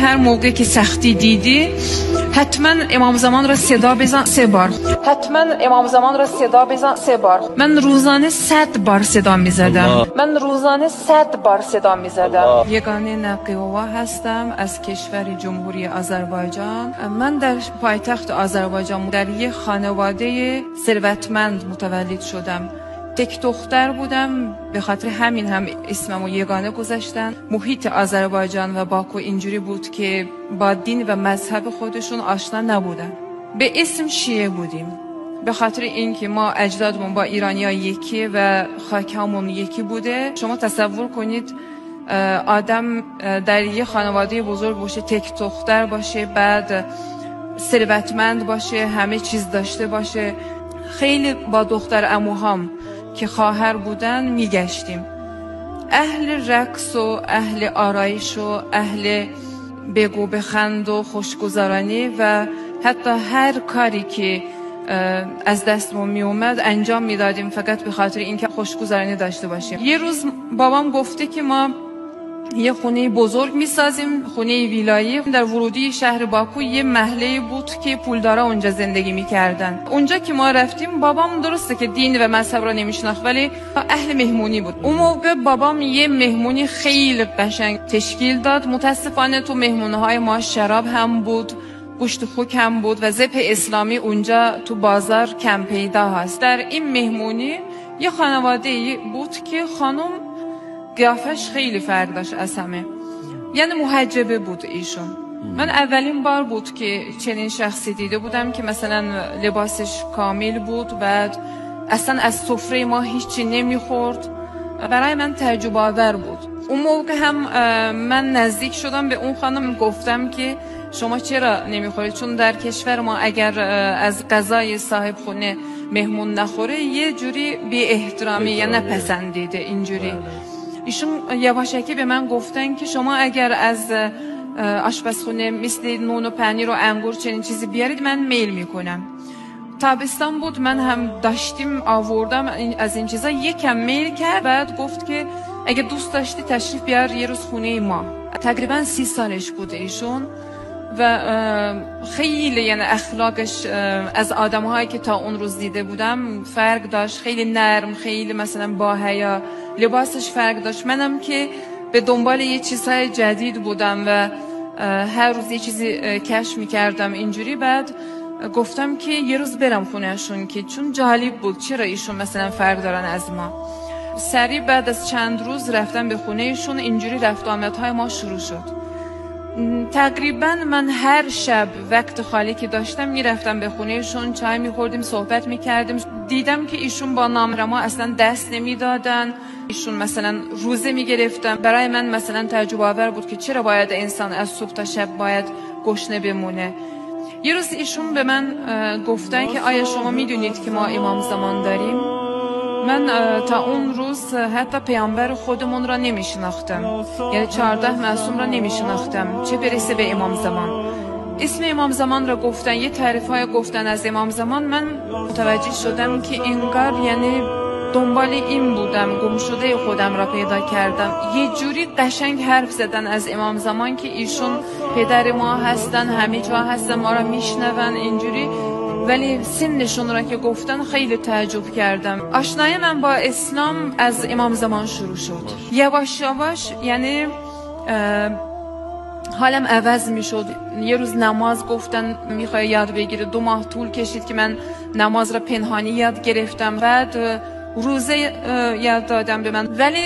هر موقع که سختی دیدی حتما امام زمان را صدا بزن 3 بار. حتما امام زمان را صدا بزن 3 بار. من روزانه 100 بار صدا میزدم. یگانه نقیوا هستم از کشور جمهوری آذربایجان. من در پایتخت آذربایجان در یک خانواده ثروتمند متولد شدم. تک دختر بودم، به خاطر همین هم اسممو یگانه گذاشتن. محیط آذربایجان و باکو اینجوری بود که با دین و مذهب خودشون آشنا نبودن. به اسم شیعه بودیم، به خاطر اینکه ما اجدادمون با ایرانی‌ها یکی و خاکمون یکی بوده. شما تصور کنید آدم در یه خانواده بزرگ باشه، تک دختر باشه، بعد ثروتمند باشه، همه چیز داشته باشه. خیلی با دختر عموهام که خواهر بودن میگشتیم. اهل رقص و اهل آرایش و اهل بگو بخند و خوشگذرانی و حتی هر کاری که از دستمون می اومد انجام میدادیم فقط به خاطر اینکه خوشگذرانی داشته باشیم. یه روز بابام گفته که ما یه خونه بزرگ میسازیم، خونه ویلایی. در ورودی شهر باکو یه محله بود که پولدارا اونجا زندگی میکردن. اونجا که ما رفتیم، بابام درسته که دین و مذهب رو نمیشناخت ولی اهل مهمونی بود. اون موقع بابام یه مهمونی خیلی قشنگ تشکیل داد. متاسفانه تو مهمونهای ما شراب هم بود، گوشت خوک هم بود و ذبح اسلامی اونجا تو بازار کم پیدا هست. در این مهمونی یه خانواده بود که خانم قیافش خیلی فرق داشت از همه، یعنی محجبه بود ایشون. من اولین بار بود که چنین شخصی دیده بودم که مثلا لباسش کامل بود و اصلا از سفره ما هیچی نمیخورد. برای من تعجب آور بود. اون موقع هم من نزدیک شدم به اون خانم، گفتم که شما چرا نمیخورید؟ چون در کشور ما اگر از غذای صاحب خونه مهمون نخوره یه جوری بی احترامی یا نپسندیده اینجوری. ایشون یواشکی به من گفتن که شما اگر از آشپزخونه مثل نون و پنیر و انگور چنین چیزی بیارید من میل میکنم. تابستان بود، من هم داشتیم آوردم از این چیزا. یکم میل کرد، بعد گفت که اگه دوست داشتی تشریف بیار یه روز خونه ما. تقریبا 30 سالش بود ایشون و خیلی یعنی اخلاقش از آدم‌هایی که تا اون روز دیده بودم فرق داشت. خیلی نرم، خیلی مثلا با حیا. لباسش فرق داشت. منم که به دنبال یه چیزهای جدید بودم و هر روز یه چیزی کشف می‌کردم اینجوری. بعد گفتم که یه روز برم خونهشون که چون جالب بود چرا ایشون مثلا فرق دارن از ما. سریع بعد از چند روز رفتم به خونهشون. اینجوری رفت آمدهای ما شروع شد. تقریبا من هر شب وقت خالی که داشتم میرفتم به خونهشون، چای میخوردیم، صحبت میکردیم. دیدم که ایشون با نامرما اصلا دست نمیدادن. ایشون مثلا روزه میگرفتن. برای من مثلا تعجب آور بود که چرا باید انسان از صبح تا شب باید گشنه بمونه. یه روز ایشون به من گفتن که آیا شما میدونید که ما امام زمان داریم؟ من تا اون روز حتی پیامبر خودمون را نمیشناختم، یعنی 14 معصوم را نمیشناختم، چه برسه به امام زمان. اسم امام زمان را گفتن، یه تعریف‌های گفتن از امام زمان. من متوجه شدم که انگار یعنی دنبال این بودم، گمشده خودم را پیدا کردم. یه جوری قشنگ حرف زدن از امام زمان که ایشون پدر ما هستن، همه جا هستن، ما را میشنون اینجوری. ولی سنشون را که گفتن خیلی تعجب کردم. آشنایی من با اسلام از امام زمان شروع شد. یواش یواش یعنی حالم عوض می شد. یه روز نماز گفتن میخوای یاد بگیره. 2 ماه طول کشید که من نماز را پنهانی یاد گرفتم. بعد روزه یاد دادم به من. ولی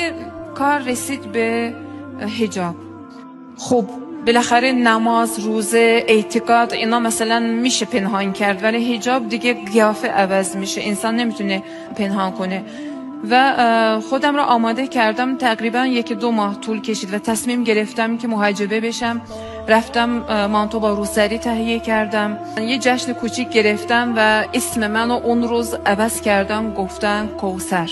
کار رسید به حجاب. خب بالاخره نماز، روزه، اعتقاد اینا مثلا میشه پنهان کرد، ولی حجاب دیگه قیافه عوض میشه، انسان نمیتونه پنهان کنه. و خودم را آماده کردم. تقریبا 1-2 ماه طول کشید و تصمیم گرفتم که محجبه بشم. رفتم مانتو با روسری تهیه کردم، یه جشن کوچیک گرفتم و اسم منو اون روز عوض کردم، گفتن کوثر.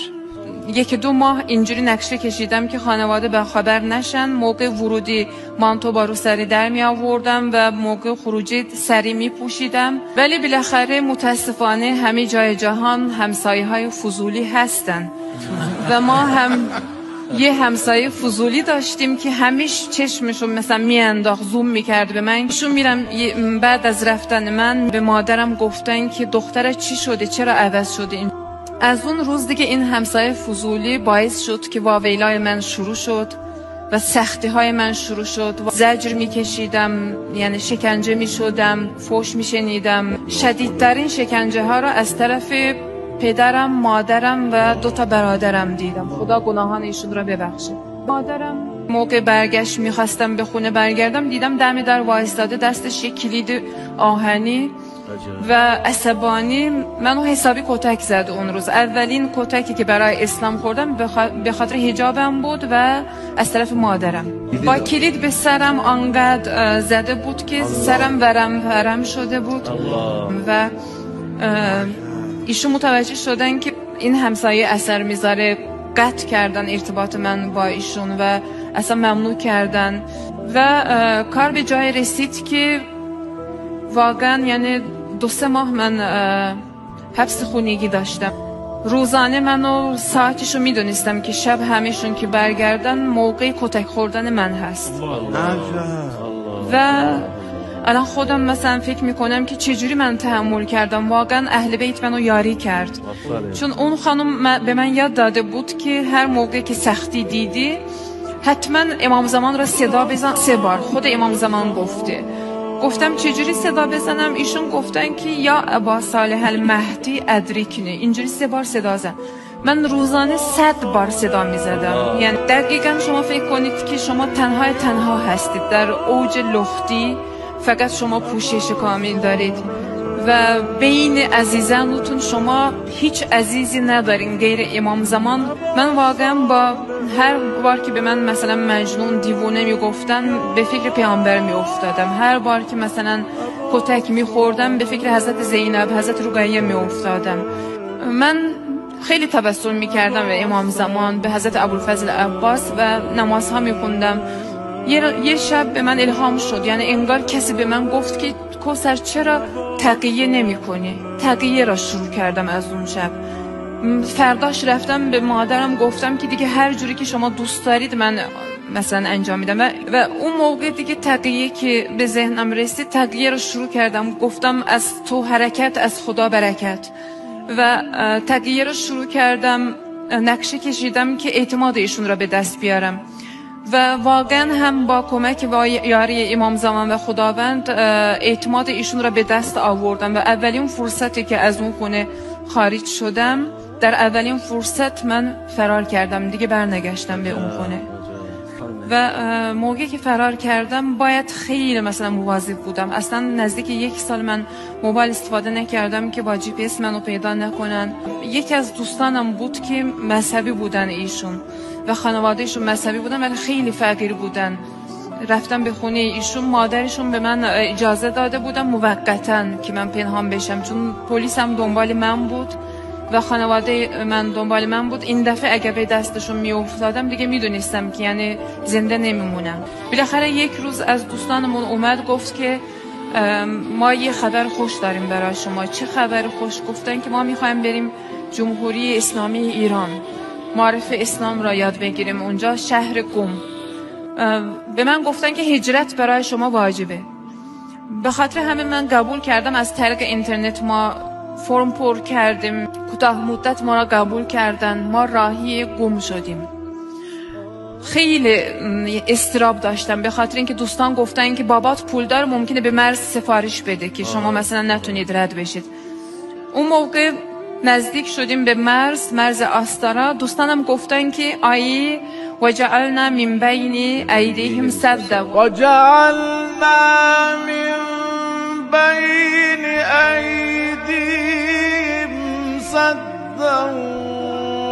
1-2 ماه اینجوری نقشه کشیدم که خانواده به خبر نشن. موقع ورودی مانتو با روسری در می آوردم و موقع خروجی سری می پوشیدم. ولی بالاخره متاسفانه همه جای جهان همسایه های فضولی هستن و ما هم یه همسایه فضولی داشتیم که همیشه چشمشو مثلا میانداخت، زوم میکرد به من. شو میرم بعد از رفتن من به مادرم گفتن که دختره چی شده، چرا عوض شده. از اون روز دیگه این همسایه فضولی باعث شد که واویلای من شروع شد و سختی های من شروع شد. زجر میکشیدم، یعنی شکنجه میشدم، فحش میشنیدم. شدیدترین شکنجه ها را از طرف پدرم، مادرم و 2 تا برادرم دیدم. خدا گناهان ایشون را ببخشه. مادرم موقع برگشت میخواستم به خونه برگردم، دیدم دم در وایستاده، دستش یک کلید آهنی و عصبانی منو حسابی کتک زد اون روز. اولین کتکی که برای اسلام خوردم به خاطر حجابم بود و از طرف مادرم. با کلید به سرم آنقدر زده بود که سرم ورم شده بود و ایشون متوجه شدن که این همسایه اثر میذاره، قطع کردن ارتباط من با ایشون و اصلا ممنوع کردن و کار به جای رسید که واقعا یعنی 2-3 ماه من حبس خونگی داشتم. روزانه منو ساعتشو میدونستم که شب همشون که برگردن موقع کتک خوردن من هست و الان خودم مثلا فکر میکنم که چجوری من تحمل کردم. واقعا اهل بیت منو یاری کرد، چون اون خانم به من یاد داده بود که هر موقع که سختی دیدی حتما امام زمان را صدا بزن 3 بار. خود امام زمان گفته. گفتم چجوری صدا بزنم؟ ایشون گفتن که یا ابا صالح المهدی ادریکنی، اینجوری 3 بار صدا زن. من روزانه 100 بار صدا می زدم. یعنی دقیقا شما فکر کنید که شما تنها هستید در اوج لختی، فقط شما پوشش کامل دارید و بین عزیزانتون شما هیچ عزیزی ندارین غیر امام زمان. من واقعا با هر بار که به من مثلا مجنون، دیوونه میگفتن به فکر پیامبر میافتادم. هر بار که مثلا کتک میخوردم به فکر حضرت زینب، حضرت رقیه میافتادم. من خیلی تبسم میکردم به امام زمان، به حضرت ابوالفضل عباس و نمازها میخوندم. یه شب به من الهام شد، یعنی انگار کسی به من گفت که کوثر چرا تقیه نمی کنی؟ تقیه را شروع کردم از اون شب. فرداش رفتم به مادرم گفتم که دیگه هر جوری که شما دوست دارید من مثلا انجام میدم و اون موقع دیگه تقیه که به ذهنم رسید تقیه را شروع کردم. گفتم از تو حرکت، از خدا برکت و تقیه را شروع کردم. نقشه کشیدم که اعتماد ایشون را به دست بیارم و واقعا هم با کمک و یاری امام زمان و خداوند اعتماد ایشون را به دست آوردم و اولین فرصتی که از اون خونه خارج شدم، در اولین فرصت من فرار کردم، دیگه برنگشتم به اون خونه و موقعی که فرار کردم باید خیلی مثلا مواظب بودم. اصلا نزدیک 1 سال من موبایل استفاده نکردم که با GPS منو پیدا نکنن. یکی از دوستانم بود که مذهبی بودن ایشون و خانوادهشون مذهبی بودن ولی خیلی فقیر بودن. رفتم به خونه ایشون، مادرشون به من اجازه داده بودن موقتا که من پنهان بشم، چون پلیس هم دنبال من بود و خانواده من دنبال من بود. این دفعه اگه به دستشون می افتادم دیگه میدونستم که یعنی زنده نمیمونم. بالاخره یک روز از دوستانمون اومد گفت که ما یه خبر خوش داریم برای شما. چه خبر خوش؟ گفتن که ما میخوایم بریم جمهوری اسلامی ایران، معرف اسلام را یاد بگیریم اونجا، شهر قم. به من گفتن که هجرت برای شما واجبه. به خاطر همین من قبول کردم. از طریق اینترنت ما فرم پر کردیم، کوتاه مدت ما را قبول کردن، ما راهی قم شدیم. خیلی استراب داشتم به خاطر اینکه دوستان گفتن که بابات پولدار، ممکنه به مرز سفارش بده که شما مثلا نتونید رد بشید. اون موقع نزدیک شدیم به مرز آستارا. دوستانم گفتن که آیی و جعلنا من بین ایدیهم سدا و جعلنا من بین ایدیهم سدا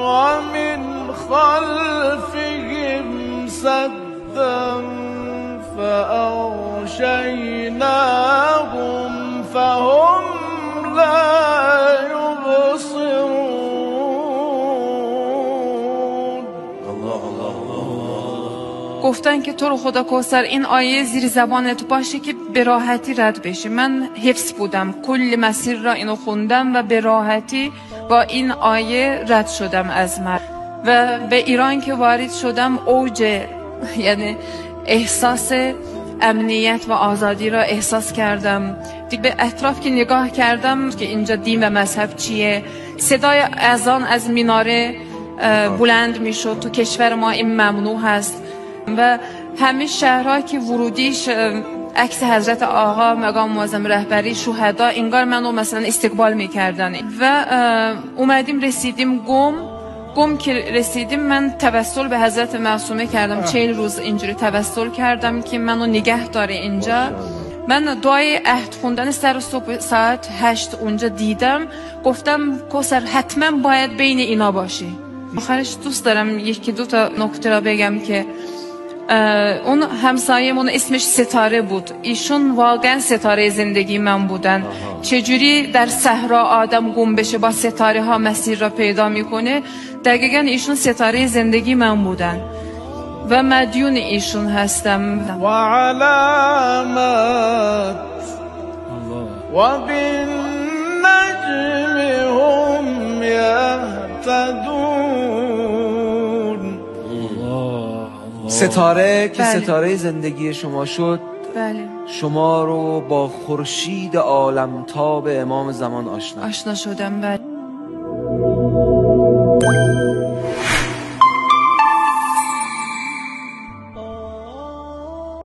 و من خلفهم سدا فأغشیناهم فهم لا گفتن که تو رو خدا کوثر این آیه زیر زبانت باشه که به راحتی رد بشی. من حفظ بودم، کل مسیر را اینو خوندم و به راحتی با این آیه رد شدم از مرز. و به ایران که وارد شدم اوج یعنی احساس امنیت و آزادی را احساس کردم. دیگه به اطراف که نگاه کردم که اینجا دین و مذهب چیه، صدای اذان از میناره بلند میشد. تو کشور ما این ممنوع هست و همه شهرها که ورودیش عکس حضرت آقا مقام معظم رهبری شهدا انگار منو مثلا استقبال میکردن و اومدیم رسیدیم گم که رسیدیم من توسل به حضرت معصومه کردم. 40 روز اینجوری توسل کردم که منو نگه داره اینجا. من دعای عهد خوندن سر صبح ساعت 8 اونجا دیدم، گفتم کوثر حتما باید بین اینا باشی. آخرش دوست دارم یکی دو تا نکته را بگم که اون همسایه‌مون اسمش ستاره بود. ایشون واقعا ستاره زندگی من بودن. چجوری در صحرا آدم گم بشه با ستاره ها مسیر را پیدا میکنه، دقیقا ایشون ستاره زندگی من بودن و مدیون ایشون هستم. و علامات و بالنجم هم یهتدون. ستاره که ستاره زندگی شما شد، بله. شما رو با خورشید عالمتاب امام زمان آشنا شدم. بله.